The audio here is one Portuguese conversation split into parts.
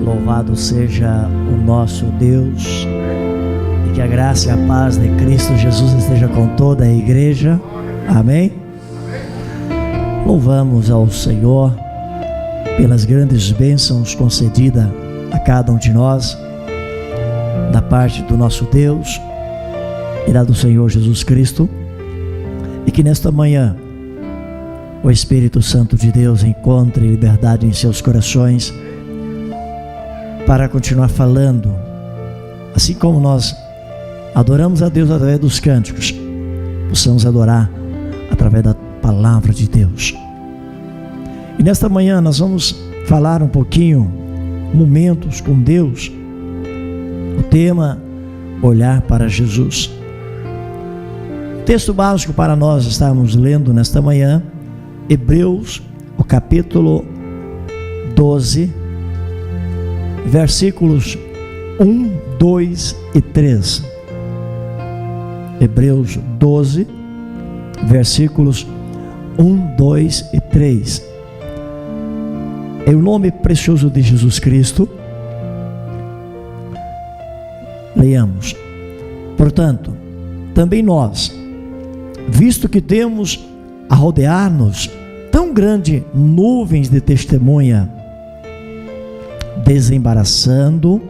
Louvado seja o nosso Deus, e que a graça e a paz de Cristo Jesus esteja com toda a igreja. Amém? Louvamos ao Senhor pelas grandes bênçãos concedidas a cada um de nós, da parte do nosso Deus e da do Senhor Jesus Cristo, e que nesta manhã o Espírito Santo de Deus encontre liberdade em seus corações para continuar falando, assim como nós adoramos a Deus através dos cânticos, possamos adorar através da palavra de Deus. E nesta manhã nós vamos falar um pouquinho, momentos com Deus. O tema: olhar para Jesus. O texto básico para nós estarmos lendo nesta manhã, Hebreus, o capítulo 12, versículos 1, 2 e 3. Hebreus 12, versículos 1, 2 e 3. Em nome precioso de Jesus Cristo, leiamos: portanto, também nós, visto que temos a rodear-nos tão grande nuvens de testemunha, desembaraçando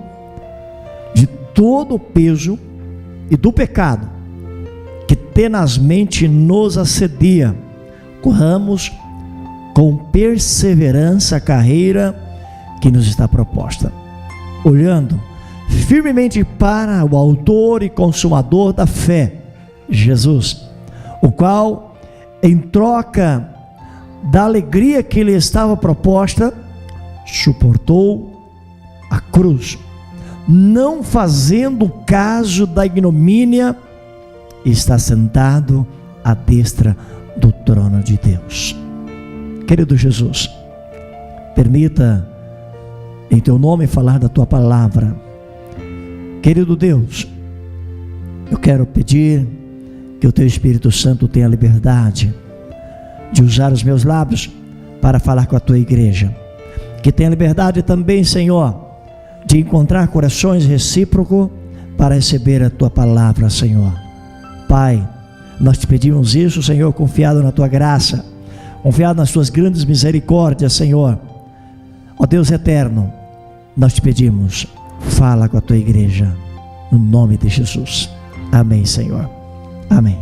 de todo o peso e do pecado que tenazmente nos assedia, corramos com perseverança a carreira que nos está proposta, olhando firmemente para o autor e consumador da fé, Jesus, o qual, em troca da alegria que lhe estava proposta, suportou a cruz, não fazendo caso da ignomínia, e está sentado à destra do trono de Deus. Querido Jesus, permita em teu nome falar da tua palavra. Querido Deus, eu quero pedir que o teu Espírito Santo tenha liberdade de usar os meus lábios para falar com a tua igreja, que tenha liberdade também, Senhor, de encontrar corações recíprocos para receber a tua palavra, Senhor. Pai, nós te pedimos isso, Senhor, confiado na tua graça, confiado nas tuas grandes misericórdias, Senhor. Ó Deus eterno, nós te pedimos, fala com a tua igreja, no nome de Jesus. Amém, Senhor. Amém.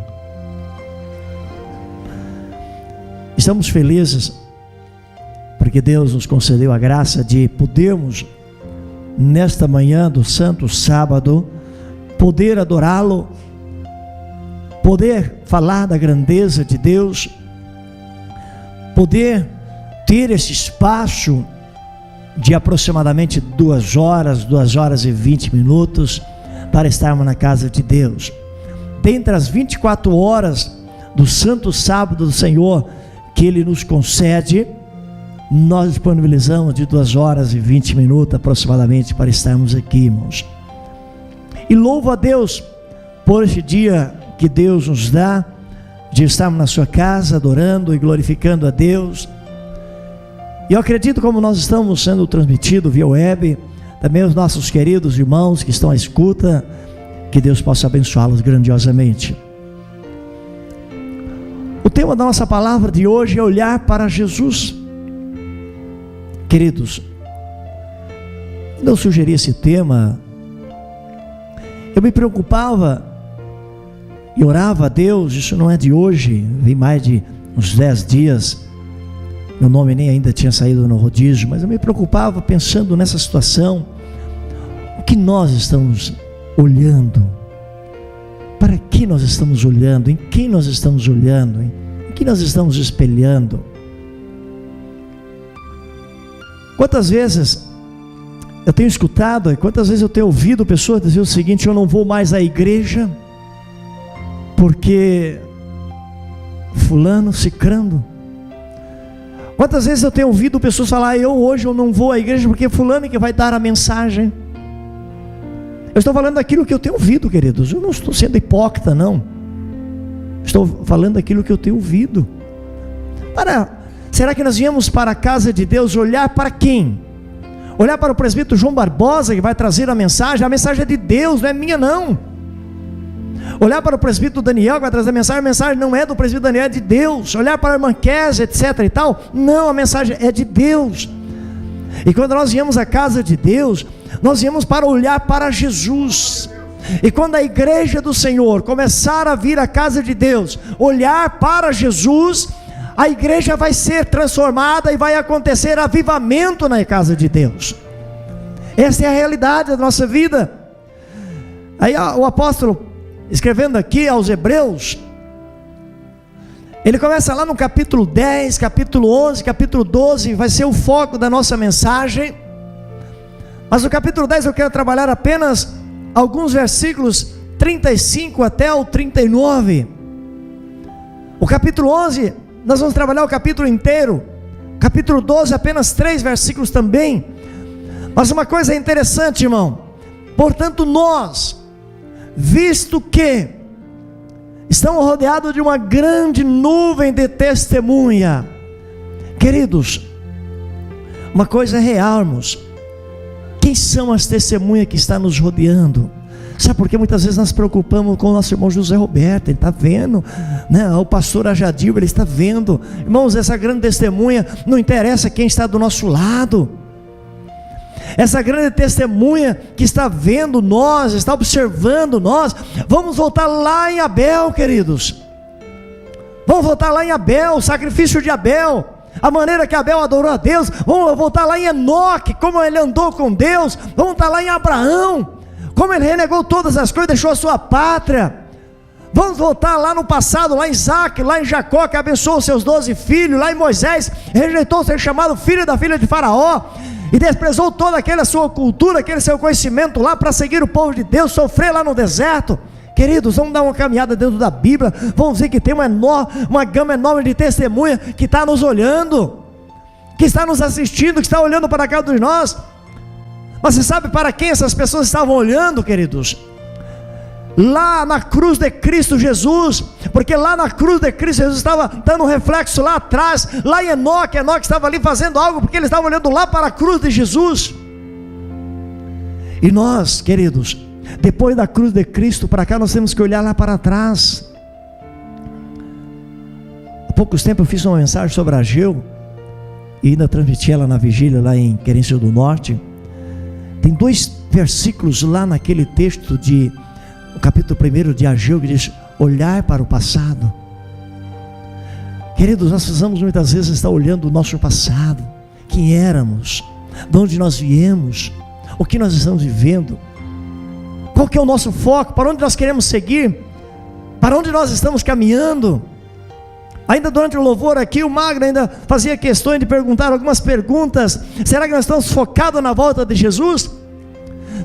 Estamos felizes porque Deus nos concedeu a graça de podermos, nesta manhã do santo sábado, poder adorá-lo, poder falar da grandeza de Deus, poder ter esse espaço de aproximadamente 2 horas e 20 minutos para estarmos na casa de Deus. Dentre as 24 horas do santo sábado do Senhor que Ele nos concede, nós disponibilizamos de 2 horas e 20 minutos aproximadamente para estarmos aqui, irmãos. E louvo a Deus por este dia que Deus nos dá, de estarmos na sua casa adorando e glorificando a Deus. E eu acredito, como nós estamos sendo transmitidos via web, também os nossos queridos irmãos que estão à escuta, que Deus possa abençoá-los grandiosamente. O tema da nossa palavra de hoje é olhar para Jesus. Queridos, quando eu sugeri esse tema, eu me preocupava e orava a Deus. Isso não é de hoje, vem mais de uns 10 dias, meu nome nem ainda tinha saído no rodízio, mas eu me preocupava pensando nessa situação. O que nós estamos olhando? Para que nós estamos olhando? Em quem nós estamos olhando? Em que nós estamos espelhando? Quantas vezes eu tenho escutado, e quantas vezes eu tenho ouvido pessoas dizer o seguinte: eu não vou mais à igreja porque fulano, cicrano. Quantas vezes eu tenho ouvido pessoas falar: hoje eu não vou à igreja porque fulano é que vai dar a mensagem. Eu estou falando daquilo que eu tenho ouvido, queridos. Eu não estou sendo hipócrita, não. Estou falando daquilo que eu tenho ouvido. Será que nós viemos para a casa de Deus olhar para quem? Olhar para o presbítero João Barbosa, que vai trazer a mensagem é de Deus, não é minha não. Olhar para o presbítero Daniel, que vai trazer a mensagem não é do presbítero Daniel, é de Deus. Olhar para a irmã Kézia, etc e tal, não, a mensagem é de Deus. E quando nós viemos à casa de Deus, nós viemos para olhar para Jesus. E quando a igreja do Senhor começar a vir à casa de Deus, olhar para Jesus, a igreja vai ser transformada e vai acontecer avivamento na casa de Deus. Essa é a realidade da nossa vida. Aí o apóstolo, escrevendo aqui aos Hebreus, ele começa lá no capítulo 10, capítulo 11, capítulo 12, vai ser o foco da nossa mensagem. Mas no capítulo 10 eu quero trabalhar apenas alguns versículos 35 até o 39. O capítulo 11, nós vamos trabalhar o capítulo inteiro. Capítulo 12, apenas 3 versículos também. Mas uma coisa interessante, irmão: portanto nós, visto que estamos rodeados de uma grande nuvem de testemunha. Queridos, uma coisa é real, irmãos. Quem são as testemunhas que estão nos rodeando? Sabe por que muitas vezes nós nos preocupamos com o nosso irmão José Roberto? Ele está vendo, né? O pastor Ajadil, ele está vendo. Irmãos, essa grande testemunha, não interessa quem está do nosso lado. Essa grande testemunha que está vendo nós, está observando nós. Vamos voltar lá em Abel, queridos. Vamos voltar lá em Abel, o sacrifício de Abel, a maneira que Abel adorou a Deus. Vamos voltar lá em Enoque, como ele andou com Deus. Vamos voltar lá em Abraão, como ele renegou todas as coisas, deixou a sua pátria. Vamos voltar lá no passado, lá em Isaac, lá em Jacó, que abençoou os seus 12 filhos. Lá em Moisés, rejeitou ser chamado filho da filha de Faraó, e desprezou toda aquela sua cultura, aquele seu conhecimento lá, para seguir o povo de Deus, sofrer lá no deserto. Queridos, vamos dar uma caminhada dentro da Bíblia, vamos ver que tem uma gama enorme de testemunha que está nos olhando, que está nos assistindo, que está olhando para cada um de nós. Mas você sabe para quem essas pessoas estavam olhando, queridos? Lá na cruz de Cristo Jesus, porque lá na cruz de Cristo Jesus estava dando um reflexo lá atrás. Lá em Enoque estava ali fazendo algo, porque ele estava olhando lá para a cruz de Jesus. E nós, queridos, depois da cruz de Cristo para cá, nós temos que olhar lá para trás. Há poucos tempos eu fiz uma mensagem sobre Ageu, e ainda transmiti ela na vigília lá em Querência do Norte. Tem 2 versículos lá naquele texto o capítulo 1 de Ageu, que diz: olhar para o passado. Queridos, nós precisamos muitas vezes estar olhando o nosso passado, quem éramos, de onde nós viemos, o que nós estamos vivendo, qual que é o nosso foco, para onde nós queremos seguir, para onde nós estamos caminhando. Ainda durante o louvor aqui, o Magno ainda fazia questões de perguntar algumas perguntas. Será que nós estamos focados na volta de Jesus?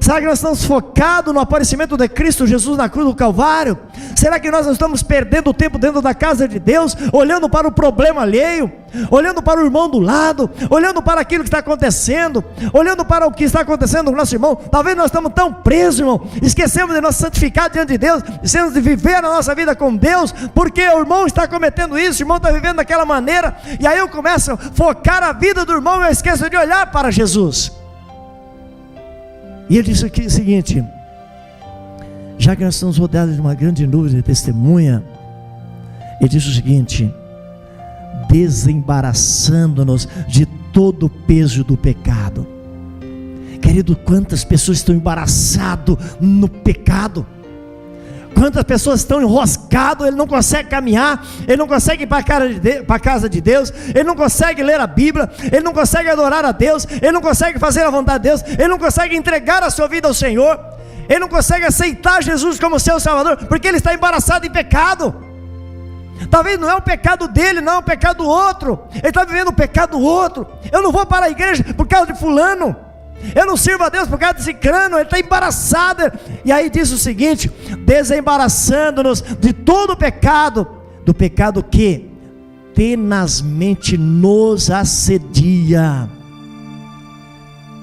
Será que nós estamos focados no aparecimento de Cristo Jesus na cruz do Calvário? Será que nós não estamos perdendo o tempo dentro da casa de Deus, olhando para o problema alheio, olhando para o irmão do lado, olhando para aquilo que está acontecendo, olhando para o que está acontecendo com o nosso irmão? Talvez nós estamos tão presos, irmão, esquecemos de nós santificar diante de Deus, esquecemos de viver a nossa vida com Deus, porque o irmão está cometendo isso, o irmão está vivendo daquela maneira, e aí eu começo a focar a vida do irmão e eu esqueço de olhar para Jesus. E ele disse aqui o seguinte: já que nós estamos rodeados de uma grande nuvem de testemunha, ele disse o seguinte: desembaraçando-nos de todo o peso do pecado. Querido, quantas pessoas estão embaraçadas no pecado? Quantas pessoas estão enroscadas, ele não consegue caminhar, ele não consegue ir para a casa de Deus, ele não consegue ler a Bíblia, ele não consegue adorar a Deus, ele não consegue fazer a vontade de Deus, ele não consegue entregar a sua vida ao Senhor, ele não consegue aceitar Jesus como seu Salvador, porque ele está embaraçado em pecado. Talvez não é o pecado dele, não é o pecado do outro, ele está vivendo o pecado do outro. Eu não vou para a igreja por causa de fulano, eu não sirvo a Deus por causa desse crânio, ele está embaraçado. E aí diz o seguinte: desembaraçando-nos de todo o pecado, do pecado que tenazmente nos assedia.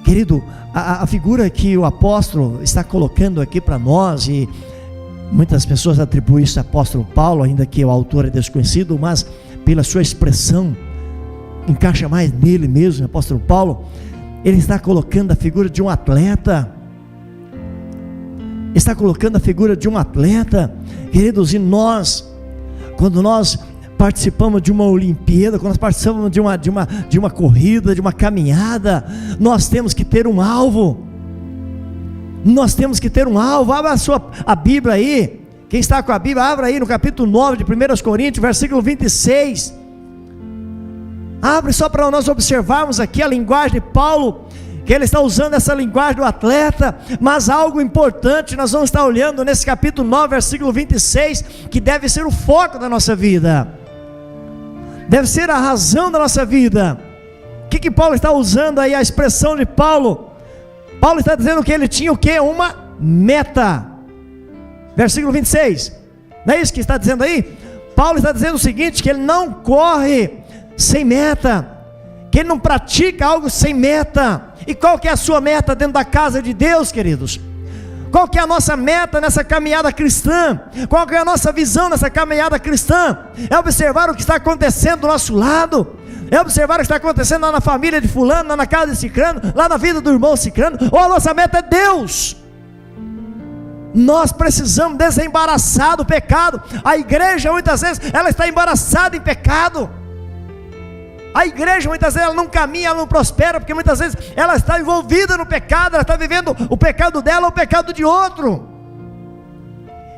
Querido, a figura que o apóstolo está colocando aqui para nós, e muitas pessoas atribuem isso ao apóstolo Paulo, ainda que o autor é desconhecido, mas pela sua expressão encaixa mais nele mesmo, o apóstolo Paulo. Ele está colocando a figura de um atleta. Está colocando a figura de um atleta, queridos. E nós, quando nós participamos de uma Olimpíada, quando nós participamos de uma corrida, de uma caminhada, nós temos que ter um alvo. Nós temos que ter um alvo. Abra a Bíblia aí. Quem está com a Bíblia, abra aí no capítulo 9 de 1 Coríntios, versículo 26. Abre só para nós observarmos aqui a linguagem de Paulo, que ele está usando essa linguagem do atleta, mas algo importante nós vamos estar olhando nesse capítulo 9, versículo 26, que deve ser o foco da nossa vida, deve ser a razão da nossa vida. O que Paulo está usando aí, a expressão de Paulo? Paulo está dizendo que ele tinha o quê? Uma meta. Versículo 26, não é isso que está dizendo aí? Paulo está dizendo o seguinte, que ele não corre sem meta, que ele não pratica algo sem meta. E qual que é a sua meta dentro da casa de Deus, queridos? Qual que é a nossa meta nessa caminhada cristã? Qual que é a nossa visão nessa caminhada cristã? É observar o que está acontecendo do nosso lado, é observar o que está acontecendo lá na família de fulano, lá na casa de cicrano, lá na vida do irmão cicrano, ou a nossa meta é Deus? Nós precisamos desembaraçar do pecado. A igreja muitas vezes, ela está embaraçada em pecado. A igreja muitas vezes ela não caminha, ela não prospera, porque muitas vezes ela está envolvida no pecado, ela está vivendo o pecado dela ou o pecado de outro.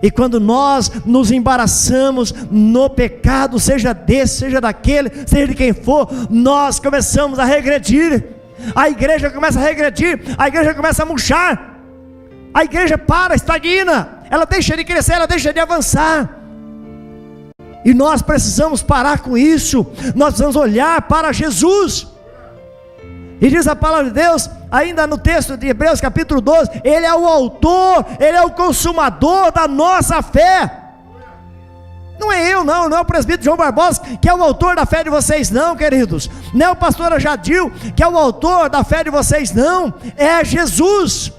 E quando nós nos embaraçamos no pecado, seja desse, seja daquele, seja de quem for, nós começamos a regredir. A igreja começa a regredir, a igreja começa a murchar, a igreja para, estagna, ela deixa de crescer, ela deixa de avançar. E nós precisamos parar com isso. Nós precisamos olhar para Jesus. E diz a palavra de Deus, ainda no texto de Hebreus capítulo 12, Ele é o autor, Ele é o consumador da nossa fé. Não é eu não é o presbítero João Barbosa que é o autor da fé de vocês não, queridos. Não é o pastor Jadil que é o autor da fé de vocês não. É Jesus.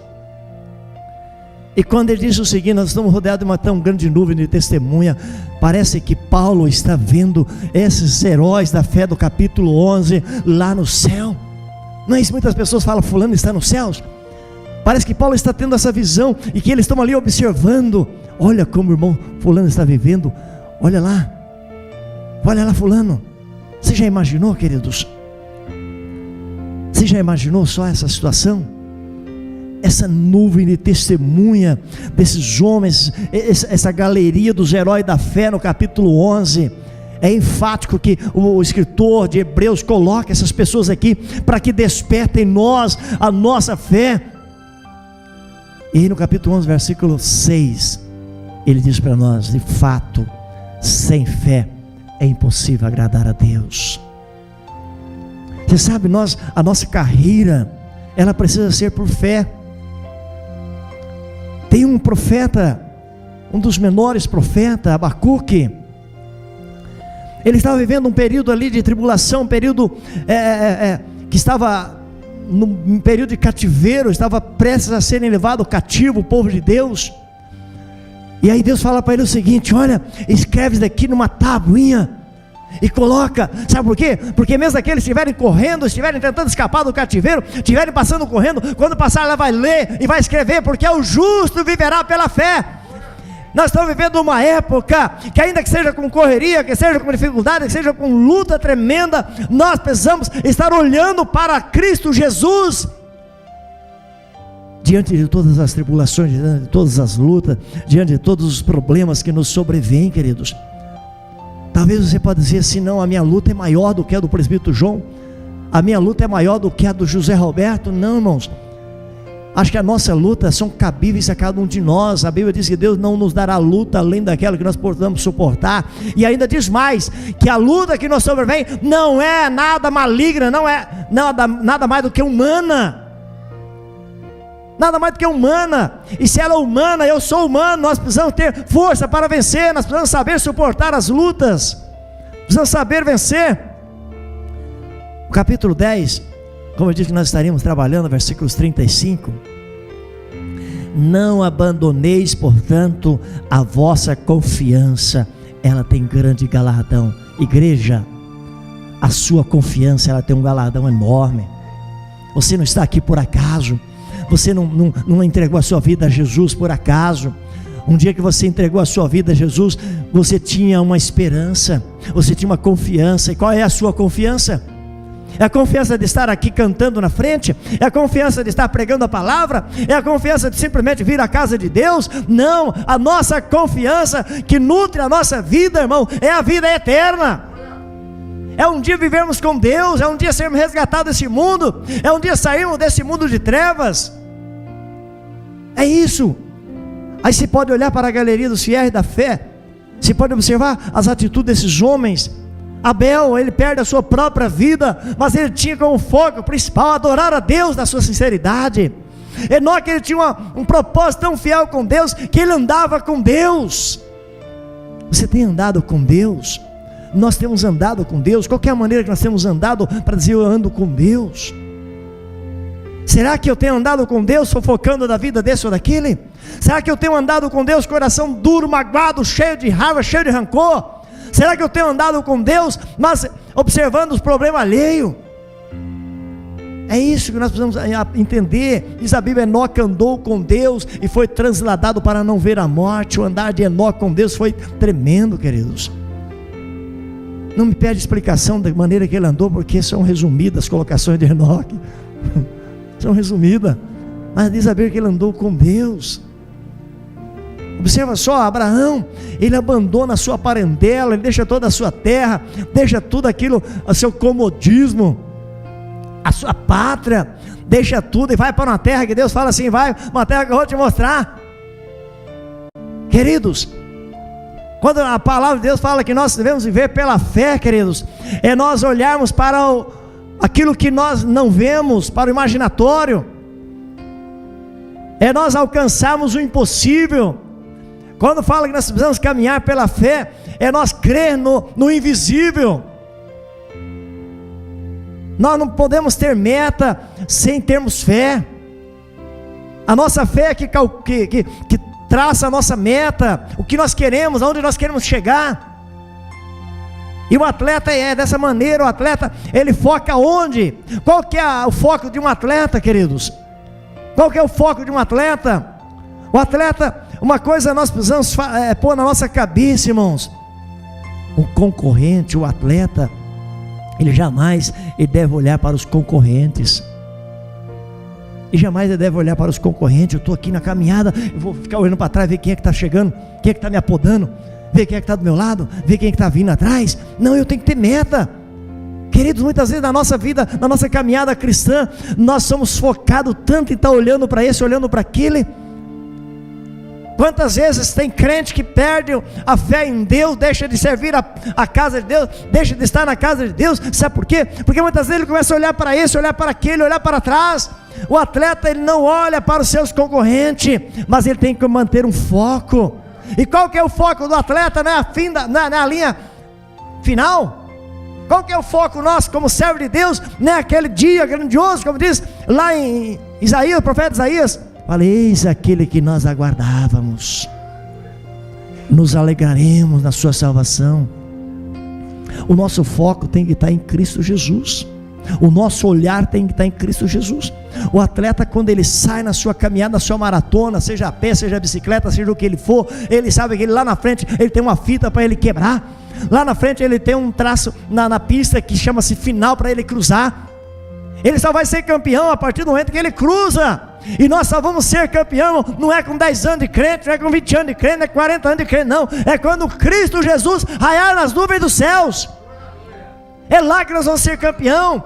E quando ele diz o seguinte, nós estamos rodeados de uma tão grande nuvem de testemunha, parece que Paulo está vendo esses heróis da fé do capítulo 11 lá no céu. Não é isso? Muitas pessoas falam, fulano está nos céus. Parece que Paulo está tendo essa visão, e que eles estão ali observando, olha como o irmão fulano está vivendo, olha lá fulano. Você já imaginou, queridos? Você já imaginou só essa situação? Essa nuvem de testemunha desses homens, essa galeria dos heróis da fé no capítulo 11, é enfático que o escritor de Hebreus coloca essas pessoas aqui, para que despertem em nós a nossa fé. E aí no capítulo 11, versículo 6, ele diz para nós, de fato, sem fé é impossível agradar a Deus. Você sabe, a nossa carreira, ela precisa ser por fé. Tem um profeta, um dos menores profetas, Abacuque. Ele estava vivendo um período ali de tribulação, um período que estava num período de cativeiro, estava prestes a serem levado cativo o povo de Deus. E aí Deus fala para ele o seguinte, olha, escreve daqui numa tabuinha e coloca, sabe por quê? Porque mesmo aqueles que estiverem correndo, estiverem tentando escapar do cativeiro, estiverem passando correndo, quando passar ela vai ler e vai escrever, porque o justo viverá pela fé. Nós estamos vivendo uma época que, ainda que seja com correria, que seja com dificuldade, que seja com luta tremenda, nós precisamos estar olhando para Cristo Jesus. Diante de todas as tribulações, diante de todas as lutas, diante de todos os problemas que nos sobrevêm, queridos, talvez você pode dizer assim, não, a minha luta é maior do que a do presbítero João, a minha luta é maior do que a do José Roberto. Não, irmãos, acho que a nossa luta são cabíveis a cada um de nós. A Bíblia diz que Deus não nos dará luta além daquela que nós podemos suportar, e ainda diz mais, que a luta que nos sobrevém não é nada maligna, não é nada mais do que humana. Nada mais do que humana. E se ela é humana, eu sou humano, nós precisamos ter força para vencer, nós precisamos saber suportar as lutas, precisamos saber vencer. O capítulo 10, como eu disse que nós estaríamos trabalhando, versículos 35. Não abandoneis, portanto, a vossa confiança, ela tem grande galardão. Igreja, a sua confiança, ela tem um galardão enorme. Você não está aqui por acaso. Você não entregou a sua vida a Jesus por acaso. Um dia que você entregou a sua vida a Jesus, você tinha uma esperança, você tinha uma confiança. E qual é a sua confiança? É a confiança de estar aqui cantando na frente? É a confiança de estar pregando a palavra? É a confiança de simplesmente vir à casa de Deus? Não, a nossa confiança que nutre a nossa vida, irmão, é a vida eterna. É um dia vivermos com Deus, é um dia sermos resgatados desse mundo, é um dia sairmos desse mundo de trevas. É isso. Aí você pode olhar para a galeria dos fiéis da fé, você pode observar as atitudes desses homens. Abel, ele perde a sua própria vida, mas ele tinha como foco principal adorar a Deus na sua sinceridade. Enoque, ele tinha um propósito tão fiel com Deus, que ele andava com Deus. Você tem andado com Deus? Nós temos andado com Deus? Qual que é a maneira que nós temos andado para dizer eu ando com Deus? Será que eu tenho andado com Deus fofocando da vida desse ou daquele? Será que eu tenho andado com Deus coração duro, magoado, cheio de raiva, cheio de rancor? Será que eu tenho andado com Deus, mas observando os problemas alheios? É isso que nós precisamos entender. Diz a Bíblia: Enoque andou com Deus e foi transladado para não ver a morte. O andar de Enoque com Deus foi tremendo, queridos. Não me pede explicação da maneira que ele andou, porque são resumidas as colocações de Enoque. São resumidas. Mas diz a Bíblia que ele andou com Deus. Observa só, Abraão, ele abandona a sua parentela, ele deixa toda a sua terra, deixa tudo aquilo, o seu comodismo, a sua pátria, deixa tudo e vai para uma terra que Deus fala assim: vai, uma terra que eu vou te mostrar. Queridos, quando a palavra de Deus fala que nós devemos viver pela fé, queridos, é nós olharmos para aquilo que nós não vemos, para o imaginatório, é nós alcançarmos o impossível. Quando fala que nós precisamos caminhar pela fé, é nós crer no invisível. Nós não podemos ter meta sem termos fé. A nossa fé é que traça a nossa meta, o que nós queremos, aonde nós queremos chegar. E o atleta é dessa maneira. O atleta, ele foca onde? Qual que é o foco de um atleta, queridos? Qual que é o foco de um atleta? O atleta, uma coisa nós precisamos pôr na nossa cabeça, irmãos: o concorrente, o atleta, ele jamais deve olhar para os concorrentes. E jamais ele deve olhar para os concorrentes. Eu estou aqui na caminhada, eu vou ficar olhando para trás, ver quem é que está chegando, quem é que está me apodando, ver quem é que está do meu lado, ver quem é que está vindo atrás. Não, eu tenho que ter meta. Queridos, muitas vezes na nossa vida, na nossa caminhada cristã, nós somos focados tanto em estar olhando para esse, olhando para aquele. Quantas vezes tem crente que perde a fé em Deus, deixa de servir a casa de Deus, deixa de estar na casa de Deus? Sabe por quê? Porque muitas vezes ele começa a olhar para esse, olhar para aquele, olhar para trás. O atleta, ele não olha para os seus concorrentes, mas ele tem que manter um foco. E qual que é o foco do atleta? Na linha final? Qual que é o foco nosso como servo de Deus? Não é aquele dia grandioso, como diz lá em Isaías, o profeta Isaías: fala, eis aquele que nós aguardávamos, nos alegraremos na sua salvação. O nosso foco tem que estar em Cristo Jesus. O nosso olhar tem que estar em Cristo Jesus. O atleta, quando ele sai na sua caminhada, na sua maratona, seja a pé, seja a bicicleta, seja o que ele for, ele sabe que ele lá na frente, ele tem uma fita para ele quebrar. Lá na frente ele tem um traço na pista que chama-se final para ele cruzar. Ele só vai ser campeão a partir do momento que ele cruza. E nós só vamos ser campeão, não é com 10 anos de crente, não é com 20 anos de crente, não é com 40 anos de crente, não. É quando Cristo Jesus raiar nas nuvens dos céus. É lá que nós vamos ser campeão.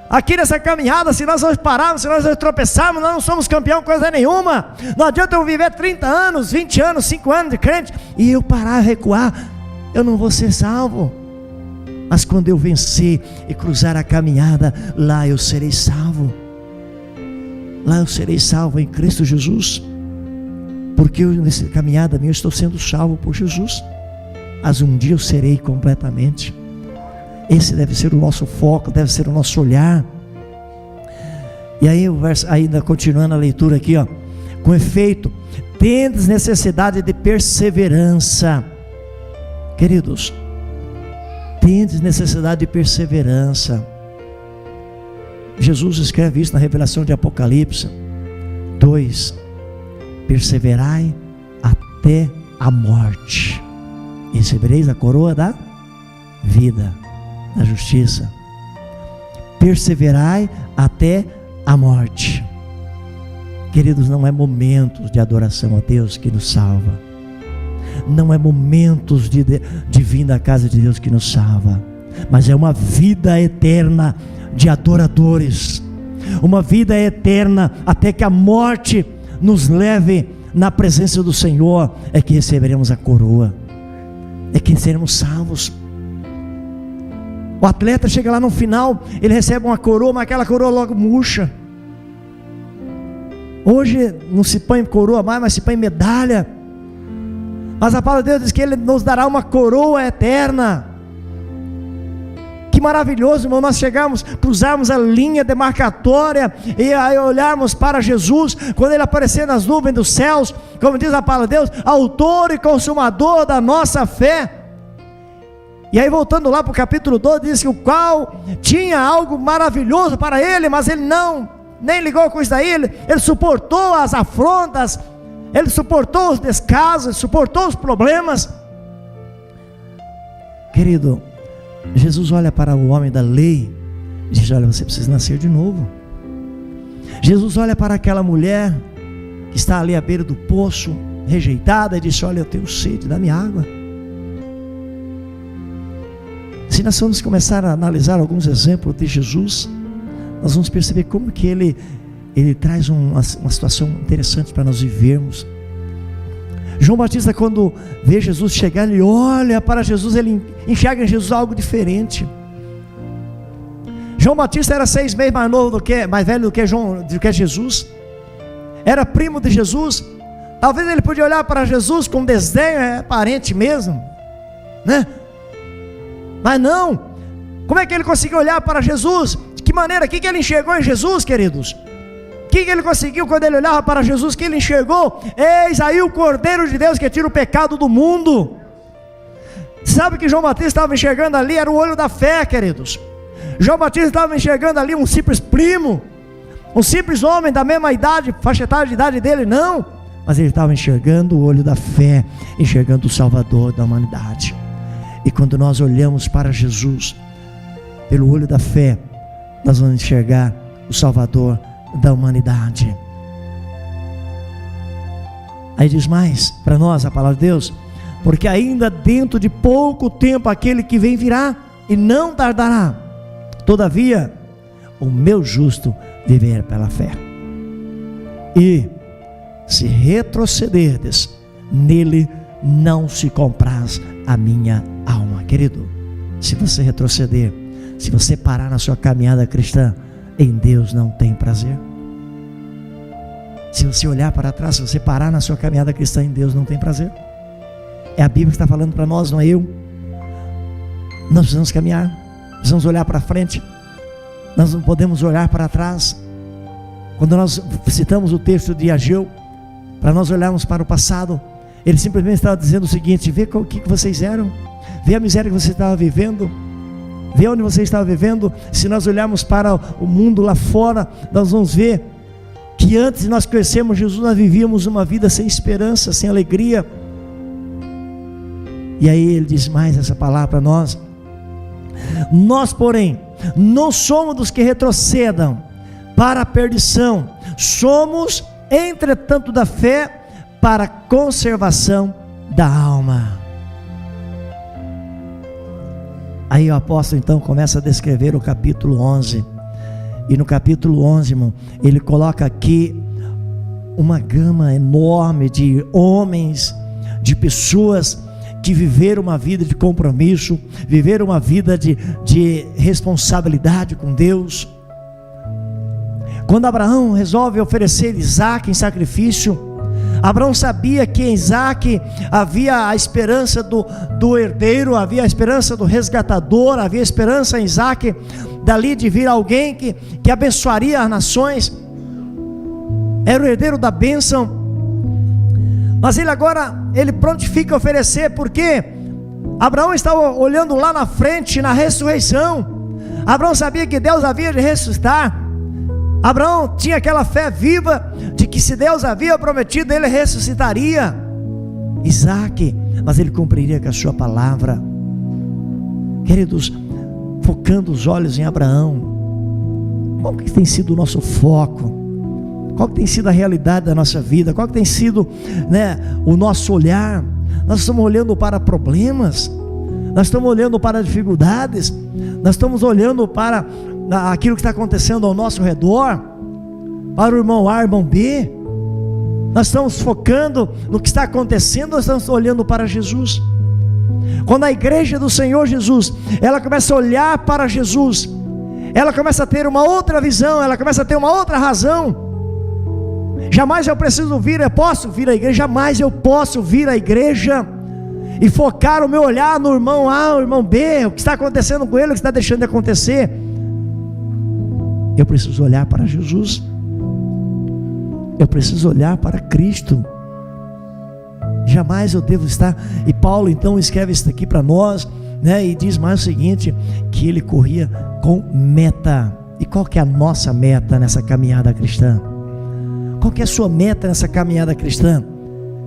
Aqui nessa caminhada, se nós vamos pararmos, se nós vamos tropeçarmos, nós não somos campeão coisa nenhuma. Não adianta eu viver 30 anos, 20 anos, 5 anos de crente e eu parar, recuar, eu não vou ser salvo. Mas quando eu vencer e cruzar a caminhada, lá eu serei salvo. Lá eu serei salvo em Cristo Jesus. Porque nessa caminhada minha eu estou sendo salvo por Jesus. Mas um dia eu serei completamente. Esse deve ser o nosso foco, deve ser o nosso olhar. E aí o verso, ainda continuando a leitura aqui, ó: com efeito, tendes necessidade de perseverança. Queridos, tendes necessidade de perseverança. Jesus escreve isso na revelação de Apocalipse 2: perseverai até a morte, e recebereis a coroa da vida, da justiça. Perseverai até a morte. Queridos, não é momentos de adoração a Deus que nos salva, não é momentos de vir da casa de Deus que nos salva, mas é uma vida eterna de adoradores, uma vida eterna até que a morte nos leve na presença do Senhor, é que receberemos a coroa, é que seremos salvos. O atleta chega lá no final, ele recebe uma coroa, mas aquela coroa logo murcha. Hoje não se põe coroa mais, mas se põe medalha. Mas a palavra de Deus diz que Ele nos dará uma coroa eterna. Que maravilhoso, irmão, nós chegarmos, cruzarmos a linha demarcatória e aí olharmos para Jesus, quando Ele aparecer nas nuvens dos céus, como diz a palavra de Deus, autor e consumador da nossa fé. E aí voltando lá para o capítulo 12, diz que o qual tinha algo maravilhoso para ele, mas ele nem ligou com isso daí, ele suportou as afrontas, ele suportou os descasos, ele suportou os problemas. Querido, Jesus olha para o homem da lei e diz: olha, você precisa nascer de novo. Jesus olha para aquela mulher que está ali à beira do poço, rejeitada, e diz: olha, eu tenho sede, dá-me água. Se nós vamos começar a analisar alguns exemplos de Jesus, nós vamos perceber como que ele traz uma situação interessante para nós vivermos. João Batista, quando vê Jesus chegar, ele olha para Jesus, ele enxerga em Jesus algo diferente. João Batista era 6 meses mais velho do que Jesus, era primo de Jesus. Talvez ele podia olhar para Jesus com desdém, é parente mesmo, né? Mas não, como é que ele conseguiu olhar para Jesus? De que maneira? O que ele enxergou em Jesus, queridos? O que ele conseguiu quando ele olhava para Jesus? O que ele enxergou? Eis aí o Cordeiro de Deus que tira o pecado do mundo. Sabe o que João Batista estava enxergando ali? Era o olho da fé, queridos. João Batista estava enxergando ali um simples primo, um simples homem da mesma idade, faixa etária de idade dele, não, mas ele estava enxergando o olho da fé, enxergando o Salvador da humanidade. E quando nós olhamos para Jesus pelo olho da fé, nós vamos enxergar o Salvador da humanidade. Aí diz mais para nós a palavra de Deus: porque ainda dentro de pouco tempo aquele que vem virá e não tardará, todavia o meu justo viverá pela fé. E se retrocederdes, nele não se compraz a minha alma. Querido, se você retroceder, se você parar na sua caminhada cristã, em Deus não tem prazer. Se você olhar para trás, se você parar na sua caminhada cristã, em Deus não tem prazer. É a Bíblia que está falando para nós, não é eu. Nós precisamos caminhar, precisamos olhar para frente, nós não podemos olhar para trás. Quando nós citamos o texto de Ageu, para nós olharmos para o passado, ele simplesmente estava dizendo o seguinte: vê o que vocês eram, vê a miséria que você estava vivendo, vê onde você estava vivendo. Se nós olharmos para o mundo lá fora, nós vamos ver que antes de nós conhecermos Jesus, nós vivíamos uma vida sem esperança, sem alegria. E aí ele diz mais essa palavra para nós: nós, porém, não somos dos que retrocedam para a perdição, somos, entretanto, da fé para a conservação da alma. Aí o apóstolo então começa a descrever o capítulo 11, e no capítulo 11, irmão, ele coloca aqui uma gama enorme de homens, de pessoas que viveram uma vida de compromisso, viveram uma vida de responsabilidade com Deus. Quando Abraão resolve oferecer Isaque em sacrifício, Abraão sabia que em Isaque havia a esperança do herdeiro, havia a esperança do resgatador, havia a esperança em Isaque dali de vir alguém que abençoaria as nações, era o herdeiro da bênção. Mas ele prontifica a oferecer, porque Abraão estava olhando lá na frente, na ressurreição. Abraão sabia que Deus havia de ressuscitar. Abraão tinha aquela fé viva de que se Deus havia prometido, ele ressuscitaria Isaque, mas ele cumpriria com a sua palavra. Queridos, focando os olhos em Abraão, qual que tem sido o nosso foco? Qual que tem sido a realidade da nossa vida? Qual que tem sido, o nosso olhar? Nós estamos olhando para problemas, nós estamos olhando para dificuldades, nós estamos olhando para aquilo que está acontecendo ao nosso redor, para o irmão A, irmão B. Nós estamos focando no que está acontecendo, nós estamos olhando para Jesus. Quando a igreja do Senhor Jesus, ela começa a olhar para Jesus, ela começa a ter uma outra visão, ela começa a ter uma outra razão. Jamais eu posso vir à igreja, jamais eu posso vir à igreja e focar o meu olhar no irmão A, o irmão B, o que está acontecendo com ele, o que está deixando de acontecer. Eu preciso olhar para Jesus, eu preciso olhar para Cristo. Jamais eu devo estar, e Paulo então escreve isso aqui para nós, e diz mais o seguinte, que ele corria com meta. E qual que é a nossa meta nessa caminhada cristã? Qual que é a sua meta nessa caminhada cristã?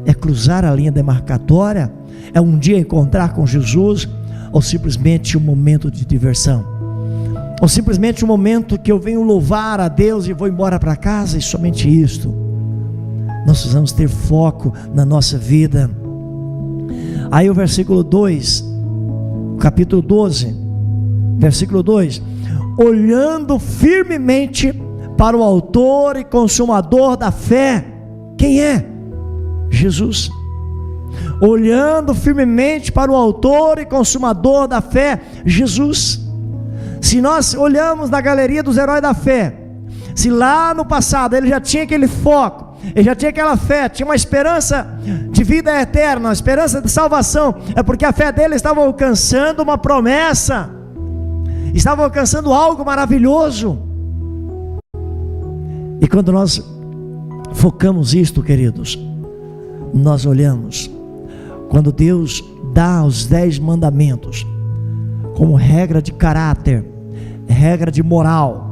É cruzar a linha demarcatória? É um dia encontrar com Jesus? Ou simplesmente um momento de diversão? Ou simplesmente um momento que eu venho louvar a Deus e vou embora para casa e somente isto? Nós precisamos ter foco na nossa vida. Aí o versículo 2, capítulo 12, versículo 2: olhando firmemente para o autor e consumador da fé. Quem é? Jesus. Olhando firmemente para o autor e consumador da fé, Jesus. Se nós olhamos na galeria dos heróis da fé, se lá no passado ele já tinha aquele foco, ele já tinha aquela fé, tinha uma esperança de vida eterna, uma esperança de salvação, é porque a fé dele estava alcançando uma promessa, estava alcançando algo maravilhoso. E quando nós focamos isto, queridos, nós olhamos, quando Deus dá os 10 mandamentos como regra de caráter, regra de moral,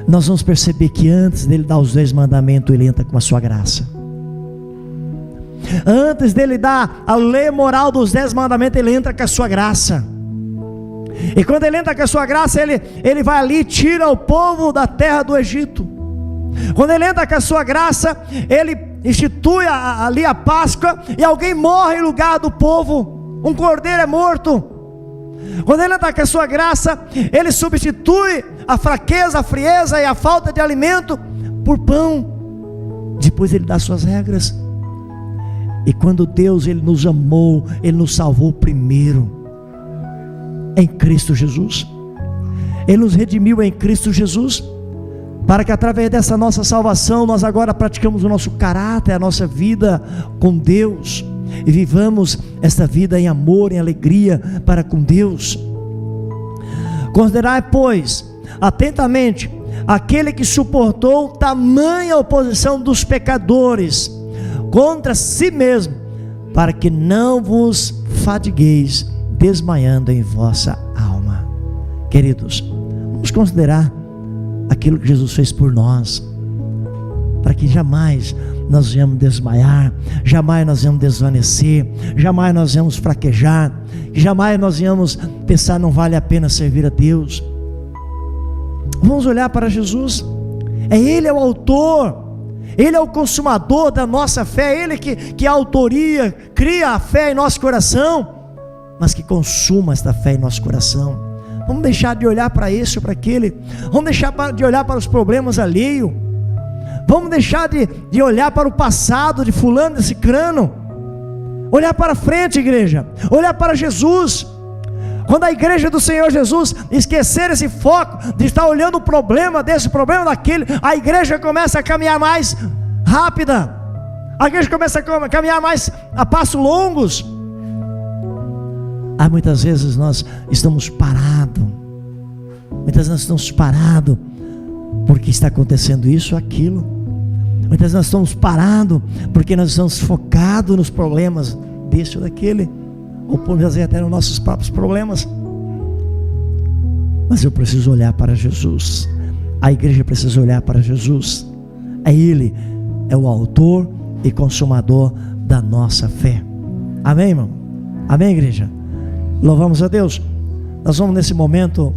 nós vamos perceber que antes dele dar os 10 mandamentos, ele entra com a sua graça. Antes dele dar a lei moral dos 10 mandamentos, ele entra com a sua graça. E quando ele entra com a sua graça, ele vai ali e tira o povo da terra do Egito. Quando ele entra com a sua graça, ele institui ali a Páscoa, e alguém morre em lugar do povo, um cordeiro é morto. Quando ele entra com a sua graça, ele substitui a fraqueza, a frieza e a falta de alimento por pão. Depois ele dá suas regras. E quando Deus, ele nos amou, ele nos salvou primeiro em Cristo Jesus. Ele nos redimiu em Cristo Jesus, para que através dessa nossa salvação, nós agora praticamos o nosso caráter, a nossa vida com Deus, e vivamos esta vida em amor, em alegria para com Deus. Considerai, pois, atentamente aquele que suportou tamanha oposição dos pecadores contra si mesmo, para que não vos fadigueis desmaiando em vossa alma. Queridos, vamos considerar aquilo que Jesus fez por nós, para que jamais nós venhamos desmaiar, jamais nós venhamos desvanecer, jamais nós venhamos fraquejar, jamais nós venhamos pensar não vale a pena servir a Deus. Vamos olhar para Jesus. Ele é o autor, ele é o consumador da nossa fé, ele que a autoria, cria a fé em nosso coração, mas que consuma esta fé em nosso coração. Vamos deixar de olhar para esse ou para aquele, vamos deixar de olhar para os problemas alheios, vamos deixar de olhar para o passado de fulano, de cicrano, olhar para frente, igreja, olhar para Jesus. Quando a igreja do Senhor Jesus esquecer esse foco de estar olhando o problema desse, problema daquele, a igreja começa a caminhar mais rápida, a igreja começa a caminhar mais a passos longos. Muitas vezes nós estamos parados, porque está acontecendo isso ou aquilo. Muitas vezes nós estamos parados porque nós estamos focados nos problemas desse ou daquele, ou podemos dizer até nos nossos próprios problemas. Mas eu preciso olhar para Jesus, A igreja precisa olhar para Jesus. Ele é o autor e consumador da nossa fé. Amém, irmão? Amém, igreja? Louvamos a Deus. Nós vamos nesse momento